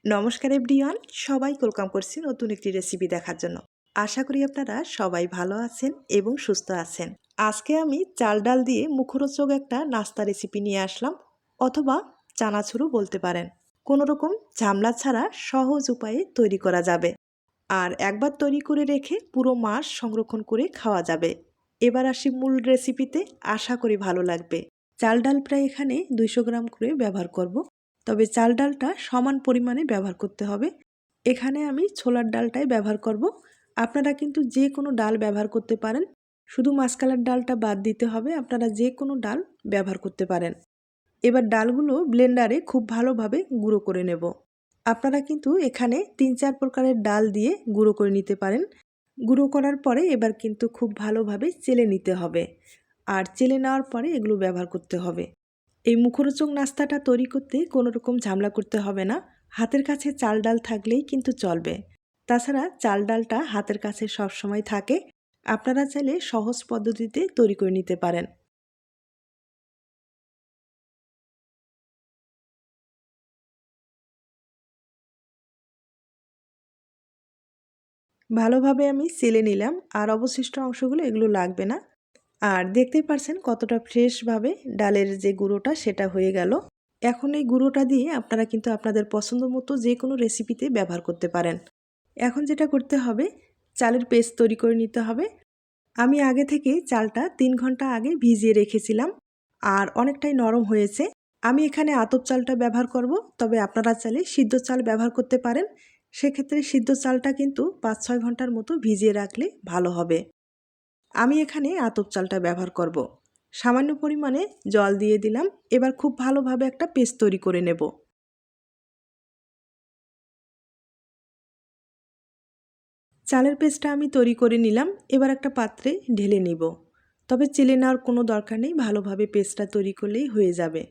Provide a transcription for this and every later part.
নমস্কার এভরিওয়ান, সবাই ওয়েলকাম করছি নতুন একটি রেসিপি দেখার জন্য। আশা করি আপনারা সবাই ভালো আছেন এবং সুস্থ আছেন। আজকে আমি চাল ডাল দিয়ে মুখরোচক একটা নাস্তা রেসিপি নিয়ে আসলাম, অথবা চানাচুরও বলতে পারেন। কোনো রকম ঝামেলা ছাড়া সহজ উপায়ে তৈরি করা যাবে, আর একবার তৈরি করে রেখে পুরো মাস সংরক্ষণ করে খাওয়া যাবে। এবার আসি মূল রেসিপিতে, আশা করি ভালো লাগবে। চাল ডাল প্রায় এখানে 200 গ্রাম করে ব্যবহার করব, তবে চাল ডালটা সমান পরিমাণে ব্যবহার করতে হবে। এখানে আমি ছোলার ডালটাই ব্যবহার করব। আপনারা কিন্তু যে কোনো ডাল ব্যবহার করতে পারেন, শুধু মাসকলার ডালটা বাদ দিতে হবে। আপনারা যে কোনো ডাল ব্যবহার করতে পারেন। এবার ডালগুলো ব্লেন্ডারে খুব ভালোভাবে গুঁড়ো করে নেব। আপনারা কিন্তু এখানে 3-4 প্রকারের ডাল দিয়ে গুঁড়ো করে নিতে পারেন। গুঁড়ো করার পরে এবার কিন্তু খুব ভালোভাবে চেলে নিতে হবে, আর চেলে নেওয়ার পরে এগুলো ব্যবহার করতে হবে। এই মুখরোচক নাস্তাটা তৈরি করতে কোনো রকম ঝামেলা করতে হবে না। হাতের কাছে চাল ডাল থাকলেই কিন্তু চলবে। তাছাড়া চাল ডালটা হাতের কাছে সবসময় থাকে। আপনারা চাইলে সহজ পদ্ধতিতে তৈরি করে নিতে পারেন। ভালোভাবে আমি চেলে নিলাম, আর অবশিষ্ট অংশগুলো এগুলো লাগবে না। আর দেখতেই পারছেন কতটা ফ্রেশভাবে ডালের যে গুঁড়োটা সেটা হয়ে গেল। এখন এই গুঁড়োটা দিয়ে আপনারা কিন্তু আপনাদের পছন্দ মতো যে কোনো রেসিপিতে ব্যবহার করতে পারেন। এখন যেটা করতে হবে, চালের পেস্ট তৈরি করে নিতে হবে। আমি আগে থেকে চালটা 3 ঘন্টা আগে ভিজিয়ে রেখেছিলাম, আর অনেকটাই নরম হয়েছে। আমি এখানে আতপ চালটা ব্যবহার করব, তবে আপনারা চাইলে সিদ্ধ চাল ব্যবহার করতে পারেন। সেক্ষেত্রে সিদ্ধ চালটা কিন্তু 5-6 ঘন্টার মতো ভিজিয়ে রাখলে ভালো হবে। আমি এখানে আতপ চালটা ব্যবহার করব। সামান্য পরিমাণে জল দিয়ে দিলাম। এবার খুব ভালোভাবে একটা পেস্ট তৈরি করে নেব। চালের পেস্টটা আমি তৈরি করে নিলাম। এবার একটা পাত্রে ঢেলে নিব। তবে চেলে নেওয়ার কোনো দরকার নেই, ভালোভাবে পেস্টটা তৈরি করলেই হয়ে যাবে।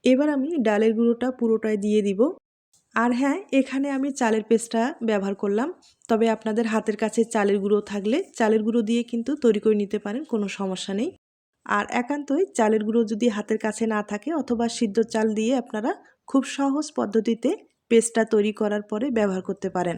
এবার আমি ডালের গুঁড়োটা পুরোটাই দিয়ে দিব। আর হ্যাঁ, এখানে আমি চালের পেস্টটা ব্যবহার করলাম, তবে আপনাদের হাতের কাছে চালের গুঁড়ো থাকলে চালের গুঁড়ো দিয়ে কিন্তু তৈরি করে নিতে পারেন, কোনো সমস্যা নেই। আর একান্তই চালের গুঁড়ো যদি হাতের কাছে না থাকে, অথবা সিদ্ধ চাল দিয়ে আপনারা খুব সহজ পদ্ধতিতে পেস্টটা তৈরি করার পরে ব্যবহার করতে পারেন।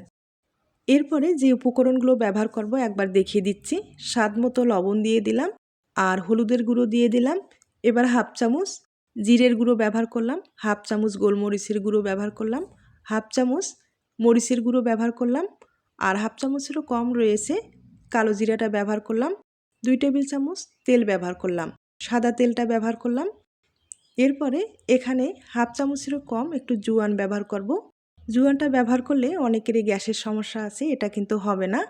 এরপরে যে উপকরণগুলো ব্যবহার করব একবার দেখিয়ে দিচ্ছি। স্বাদ মতো লবণ দিয়ে দিলাম, আর হলুদের গুঁড়ো দিয়ে দিলাম। এবার হাফ চামচ জিরের গুঁড়ো ব্যবহার করলাম, হাফ চামচ গোলমরিচের গুঁড়ো ব্যবহার করলাম, হাফ চামচ মরিচের গুঁড়ো ব্যবহার করলাম, আর হাফ চামচেরও কম রয়েছে কালো জিরাটা ব্যবহার করলাম। 2 টেবিল চামচ তেল ব্যবহার করলাম, সাদা তেলটা ব্যবহার করলাম। এরপরে এখানে হাফ চামচেরও কম একটু জোয়ান ব্যবহার করব। জোয়ানটা ব্যবহার করলে অনেকেরই গ্যাসের সমস্যা আছে, এটা কিন্তু হবে না।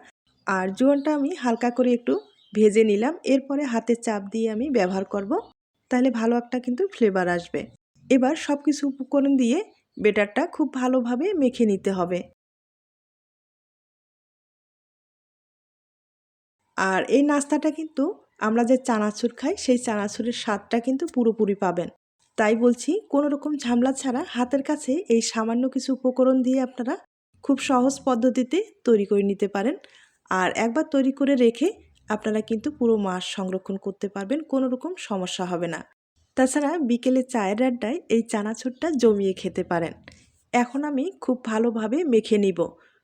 আর জোয়ানটা আমি হালকা করে একটু ভেজে নিলাম। এরপরে হাতে চাপ দিয়ে আমি ব্যবহার করব, তাহলে ভালো একটা কিন্তু ফ্লেভার আসবে। এবার সব কিছু উপকরণ দিয়ে বেটারটা খুব ভালোভাবে মেখে নিতে হবে। আর এই নাস্তাটা কিন্তু আমরা যে চানাচুর খাই, সেই চানাচুরের স্বাদটা কিন্তু পুরোপুরি পাবেন। তাই বলছি, কোনো রকম ঝামেলা ছাড়া হাতের কাছে এই সামান্য কিছু উপকরণ দিয়ে আপনারা খুব সহজ পদ্ধতিতে তৈরি করে নিতে পারেন। আর একবার তৈরি করে রেখে আপনারা কিন্তু পুরো মাস সংরক্ষণ করতে পারবেন, কোনো রকম সমস্যা হবে না। তাছাড়া বিকেলে চায়ের আড্ডায় এই চানাচুরটা জমিয়ে খেতে পারেন। এখন আমি খুব ভালোভাবে মেখে নিব।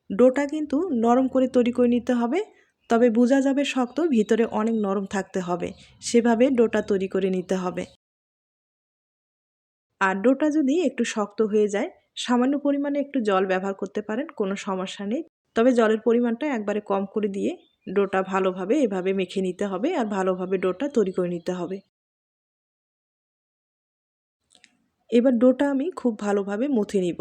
ডোটা কিন্তু নরম করে তৈরি করে নিতে হবে, তবে বোঝা যাবে শক্ত, ভিতরে অনেক নরম থাকতে হবে। সেভাবে ডোটা তৈরি করে নিতে হবে। আর ডোটা যদি একটু শক্ত হয়ে যায়, সামান্য পরিমাণে একটু জল ব্যবহার করতে পারেন, কোনো সমস্যা নেই। তবে জলের পরিমাণটা একবারে কম করে দিয়ে ডোটা ভালোভাবে এভাবে মেখে নিতে হবে, আর ভালোভাবে ডোটা তৈরি করে নিতে হবে। এবার ডোটা আমি খুব ভালোভাবে মথে নিব।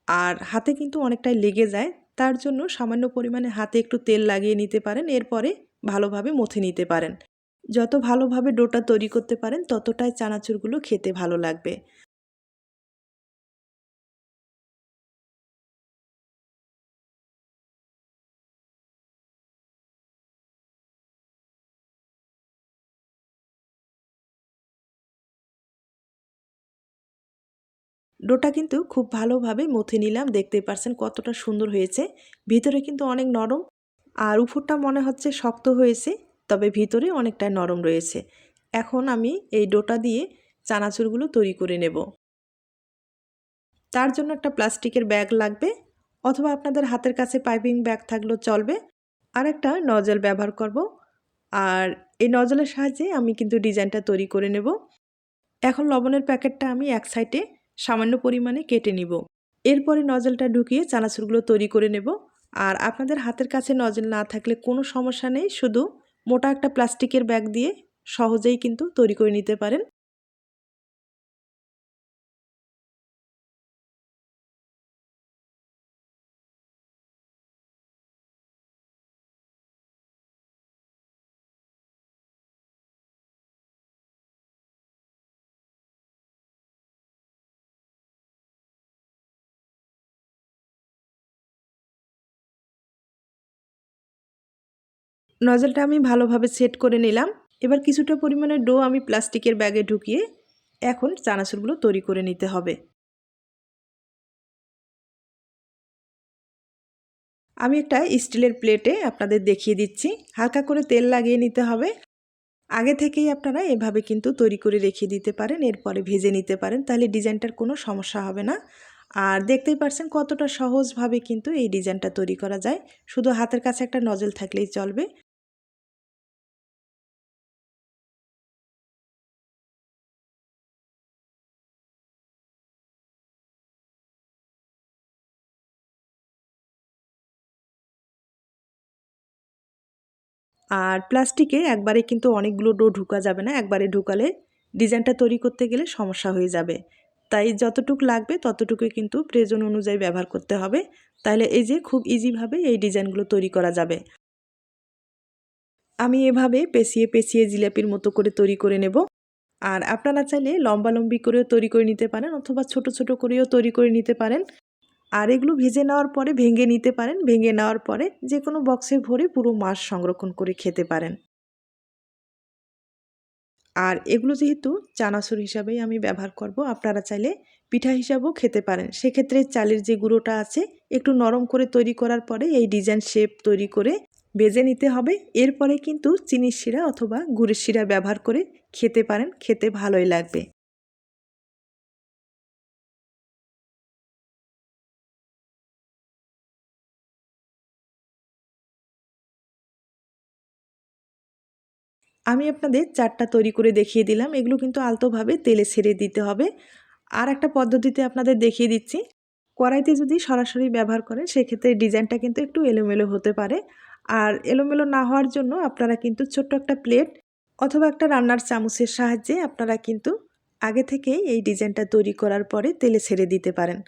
আর হাতে কিন্তু অনেকটাই লেগে যায়, তার জন্য সামান্য পরিমাণে হাতে একটু তেল লাগিয়ে নিতে পারেন। এরপরে ভালোভাবে মথে নিতে পারেন। যত ভালোভাবে ডোটা তৈরি করতে পারেন, ততটাই চানাচুরগুলো খেতে ভালো লাগবে। ডোটা কিন্তু খুব ভালোভাবে মথে নিলাম, দেখতেই পারছেন কতটা সুন্দর হয়েছে। ভিতরে কিন্তু অনেক নরম, আর উপরটা মনে হচ্ছে শক্ত হয়েছে, তবে ভিতরে অনেকটা নরম রয়েছে। এখন আমি এই ডোটা দিয়ে চানাচুরগুলো তৈরি করে নেব। তার জন্য একটা প্লাস্টিকের ব্যাগ লাগবে, অথবা আপনাদের হাতের কাছে পাইপিং ব্যাগ থাকলেও চলবে। আর একটা নজল ব্যবহার করব। আর এই নজলের সাহায্যে আমি কিন্তু ডিজাইনটা তৈরি করে নেব। এখন লবণের প্যাকেটটা আমি এক সাইডে সামান্য পরিমাণে কেটে নিব। এরপরে নজলটা ঢুকিয়ে চানাচুরগুলো তৈরি করে নেব। আর আপনাদের হাতের কাছে নজল না থাকলে কোনো সমস্যা নেই, শুধু মোটা একটা প্লাস্টিকের ব্যাগ দিয়ে সহজেই কিন্তু তৈরি করে নিতে পারেন। নজলটা আমি ভালোভাবে সেট করে নিলাম। এবার কিছুটা পরিমাণে ডো আমি প্লাস্টিকের ব্যাগে ঢুকিয়ে এখন চানাচুরগুলো তৈরি করে নিতে হবে। আমি একটা স্টিলের প্লেটে আপনাদের দেখিয়ে দিচ্ছি। হালকা করে তেল লাগিয়ে নিতে হবে। আগে থেকেই আপনারা এভাবে কিন্তু তৈরি করে রেখে দিতে পারেন, এরপরে ভেজে নিতে পারেন, তাহলে ডিজাইনটার কোনো সমস্যা হবে না। আর দেখতেই পারছেন কতটা সহজভাবে কিন্তু এই ডিজাইনটা তৈরি করা যায়, শুধু হাতের কাছে একটা নজল থাকলেই চলবে। আর প্লাস্টিকে একবারে কিন্তু অনেকগুলো ডো ঢুকা যাবে না, একবারে ঢুকালে ডিজাইনটা তৈরি করতে গেলে সমস্যা হয়ে যাবে। তাই যতটুকু লাগবে ততটুকুই কিন্তু প্রয়োজন অনুযায়ী ব্যবহার করতে হবে, তাহলে এই যে খুব ইজিভাবে এই ডিজাইনগুলো তৈরি করা যাবে। আমি এভাবে পেঁচিয়ে পেঁচিয়ে জিলাপির মতো করে তৈরি করে নেব। আর আপনারা চাইলে লম্বালম্বি করেও তৈরি করে নিতে পারেন, অথবা ছোট ছোট করেও তৈরি করে নিতে পারেন। আর এগুলো ভেজে নেওয়ার পরে ভেঙে নিতে পারেন, ভেঙে নেওয়ার পরে যে কোনো বক্সে ভরে পুরো মাস সংরক্ষণ করে খেতে পারেন। আর এগুলো যেহেতু চানাচুর হিসাবেই আমি ব্যবহার করব, আপনারা চাইলে পিঠা হিসাবেও খেতে পারেন। সেক্ষেত্রে চালের যে গুঁড়োটা আছে একটু নরম করে তৈরি করার পরে এই ডিজাইন শেপ তৈরি করে ভেজে নিতে হবে। এরপরে কিন্তু চিনির শিরা অথবা গুড়ের শিরা ব্যবহার করে খেতে পারেন, খেতে ভালোই লাগবে। আমি আপনাদের 4টা তৈরি করে দেখিয়ে দিলাম। এগুলো কিন্তু আলতোভাবে তেলে ছেড়ে দিতে হবে। আর একটা পদ্ধতিতে আপনাদের দেখিয়ে দিচ্ছি। কড়াইতে যদি সরাসরি ব্যবহার করেন সেক্ষেত্রে ডিজাইনটা কিন্তু একটু এলোমেলো হতে পারে। আর এলোমেলো না হওয়ার জন্য আপনারা কিন্তু ছোট্ট একটা প্লেট অথবা একটা রান্নার চামচের সাহায্যে আপনারা কিন্তু আগে থেকেই এই ডিজাইনটা তৈরি করার পরে তেলে ছেড়ে দিতে পারেন।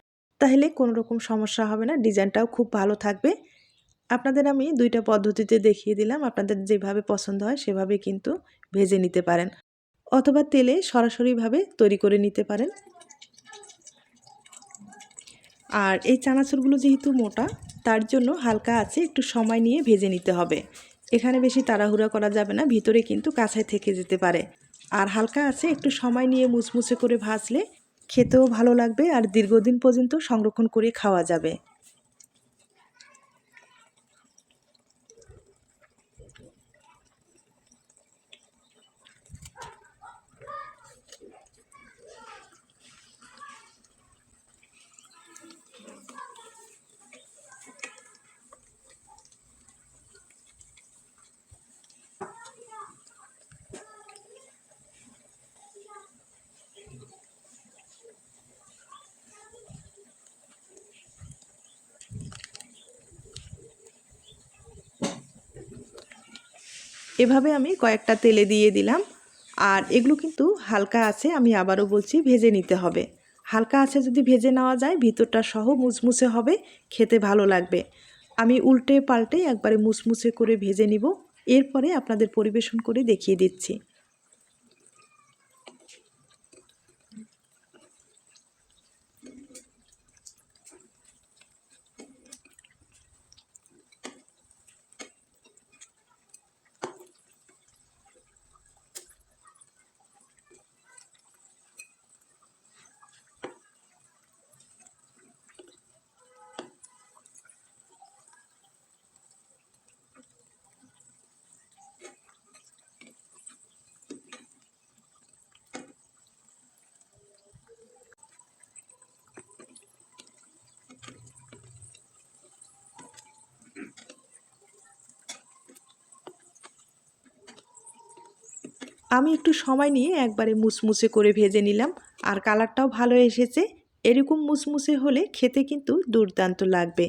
তাহলে কোনো রকম সমস্যা হবে না, ডিজাইনটাও খুব ভালো থাকবে। আপনাদের আমি 2টা পদ্ধতিতে দেখিয়ে দিলাম। আপনাদের যেভাবে পছন্দ হয় সেভাবে কিন্তু ভেজে নিতে পারেন, অথবা তেলে সরাসরিভাবে তৈরি করে নিতে পারেন। আর এই চানাচুরগুলো যেহেতু মোটা, তার জন্য হালকা আঁচে একটু সময় নিয়ে ভেজে নিতে হবে। এখানে বেশি তাড়াহুড়া করা যাবে না, ভিতরে কিন্তু কাঁচাই থেকে যেতে পারে। আর হালকা আঁচে একটু সময় নিয়ে মুচমুচে করে ভাজলে খেতেও ভালো লাগবে আর দীর্ঘদিন পর্যন্ত সংরক্ষণ করে খাওয়া যাবে। এভাবে আমি কয়েকটা তেলে দিয়ে দিলাম। আর এগুলো কিন্তু হালকা আছে, আমি আবারও বলছি, ভেজে নিতে হবে। হালকা আছে যদি ভেজে নেওয়া যায় ভিতরটা সহ মুচমুচে হবে, খেতে ভালো লাগবে। আমি উল্টে পাল্টে একবারে মুচমুচে করে ভেজে নিব, এরপরে আপনাদের পরিবেশন করে দেখিয়ে দিচ্ছি। আমি একটু সময় নিয়ে একবারে মুচমুচে করে ভেজে নিলাম, আর কালারটাও ভালো এসেছে। এরকম মুচমুচে হলে খেতে কিন্তু দুর্দান্ত লাগবে।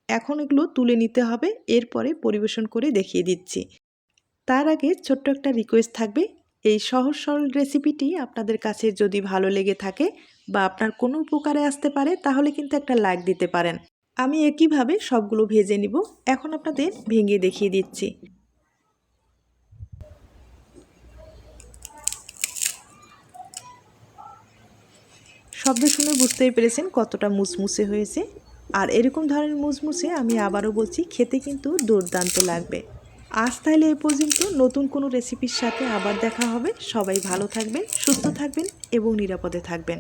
এখন এগুলো তুলে নিতে হবে, এরপরে পরিবেশন করে দেখিয়ে দিচ্ছি। তার আগে ছোট্ট একটা রিকোয়েস্ট থাকবে, এই সহজ সরল রেসিপিটি আপনাদের কাছে যদি ভালো লেগে থাকে বা আপনার কোনো উপকারে আসতে পারে তাহলে কিন্তু একটা লাইক দিতে পারেন। আমি একইভাবে সবগুলো ভেজে নিব। এখন আপনাদের ভেঙে দেখিয়ে দিচ্ছি। শব্দ শুনে বুঝতেই পেরেছেন কতটা মুচমুচে হয়েছে। আর এরকম ধরনের মুচমুচে আমি আবারও বলছি, খেতে কিন্তু দুর্দান্ত লাগবে। আজ তাহলে এ পর্যন্ত, নতুন কোনো রেসিপির সাথে আবার দেখা হবে। সবাই ভালো থাকবেন, সুস্থ থাকবেন এবং নিরাপদে থাকবেন।